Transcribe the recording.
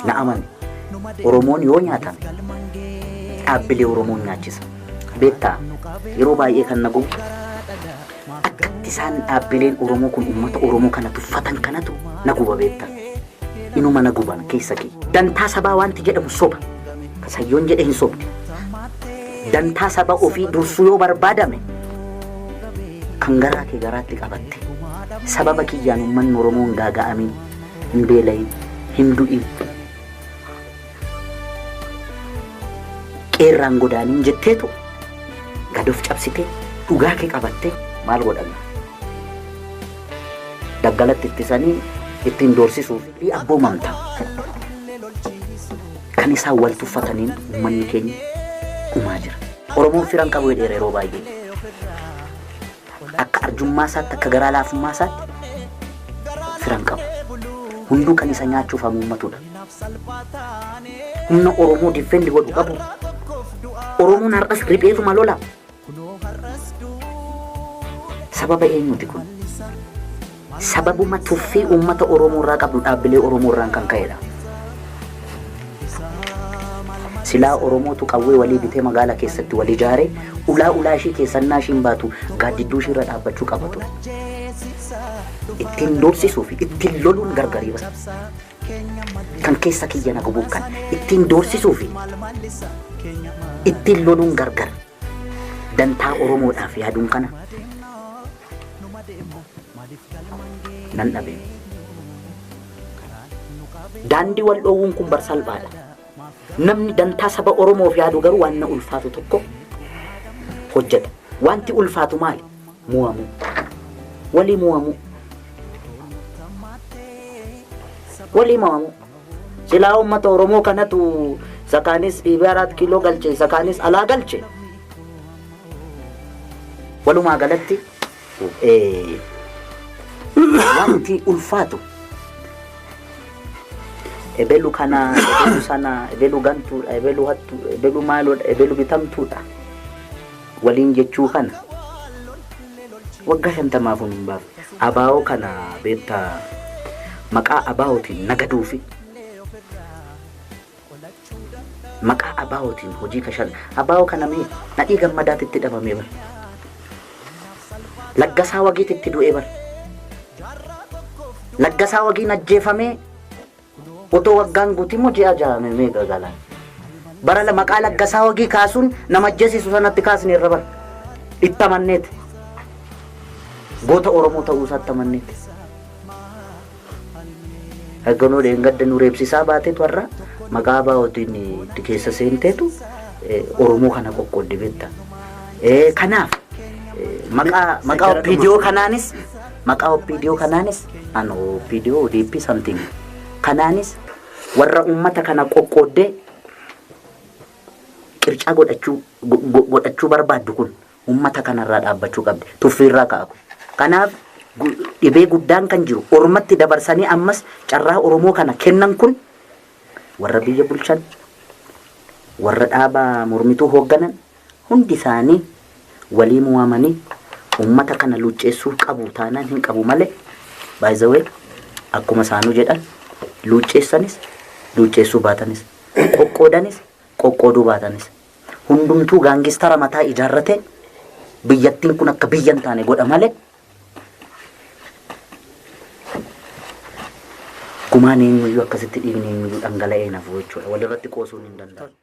Na amani. Oromoon yoo nyaatan dhaabbilee Oromoon nyaachisa. Beektaa yeroo baay'ee kan nagu akkatti isaan dhaabbileen Oromoo kun uummata Oromoo kana tuffatan kanatu naguba beektaa. Inuma naguban keessa kee. Dantaa sabaa wanti jedhamu soba. Kasayyoon jedhe hin sobne. Dantaa saba ofii dursuu yoo barbaadame kan garaa kee garaatti qabatte sababa kiyyaan uummanni Oromoon gaaga'amin hin beelayin hin du'in qeerraan godaanin jetteetu gadof cabsite dhugaa kee qabatte maal godhanna daggalatti ittisanii ittiin doorsisuu fi abboomamta kan isaan wal tuffataniin uummanni keenya dhumaa jira. Oromoon firan qabu jedheera yeroo baay'ee akka arjummaa isaatti akka garaa laafummaa isaatti firan qabu. Hunduu kan isa nyaachuuf hamuummatudha. Humna Oromoo difendi godhu qabu. Oromoon har'as ripheetuma lola. Sababa eenyuti kun? Sababuma tuffii uummata Oromoo irraa qabdu dhaabbilee Oromoo irraan kan ka'edha. Silaa Oromootu qawwee walii bitee magaalaa keessatti wal ijaare ulaa ishii keessannaa ishiin baatu gaaddidduu ishii irra dhaabbachuu qabatu. Ittiin doorsisuu fi ittiin loluun gargarii basa. Kan keessa kiyya na gubuun kan ittiin doorsisuu fi ittiin loluun gargar. Dantaa Oromoodhaaf yaaduun kana nan dhabe. Daandii wal dhoowwuun kun bar salphaadha. Namni dantaa saba Oromoof yaadu garuu waan na ulfaatu tokko hojjeta. Wanti ulfaatu maali? Mu'amu. Walii mu'amu. Walii mu'amu. Silaa uummata Oromoo kanatu sakaanis dhiibee 4 kiiloo galche, sakaanis alaa galche. Walumaa galatti wanti ulfaatu ebelu kana ebelu sana ebelu gantu ebelu hattu ebelu maalo ebelu bitamtuudha waliin jechuu kana waggaa 50 hin baaf abaa'oo kana beektaa maqaa abaa'ootiin nagaduufi maqaa abaa'ootiin hojii kashan abaa'oo kana mee nadhii gammadaatitti dhabamee bar laggasaa wagiititti du'ee bar laggasaa wagiin ajjeefamee otoo waggaan guutimmoo ji'a jaame meeqa galaan bara la maqaa laggasaa wagii kaasuun nama ajjeesisu sanatti kaasni irra bar itti amanneeti goota Oromoo ta'uu isaatti amanneeti hagganoo dheengadda nu reebsisaa baateetu har'a maqaa abaa'ootiin itti keessa seenteetu Oromoo kana qoqqoodde betta kanaaf maqaa opiidiyoo kanaanis ano opiidiyoo ODP something kanaanis warra ummata kana qoqqoodde qircaa godhachuu barbaaddu kun ummata kanarraa dhaabbachuu qabde tuffiirraa ka'aku. Kanaaf dhibee guddaan kan jiru ormatti dabarsanii ammas carraa Oromoo kana kennan kun warra biyya bulchan warra dhaaba mormituu hoogganan hundi isaanii walii mu'amanii ummata kana luucceessuu qabu taanaan hin qabu malee by the way akkuma isaanuu jedhan luucceessanis luucceessuu baatanis qoqqoodanis qoqqooduu baatanis hundumtuu gaangistara mataa ijaarrate biyyattiin kun akka biyyan taane godha malee gumaan eenyuyyuu akkasitti dhiigni eenyuyyuu dhangala'ee nafu jechuudha walirratti qoosuun hin danda'amu.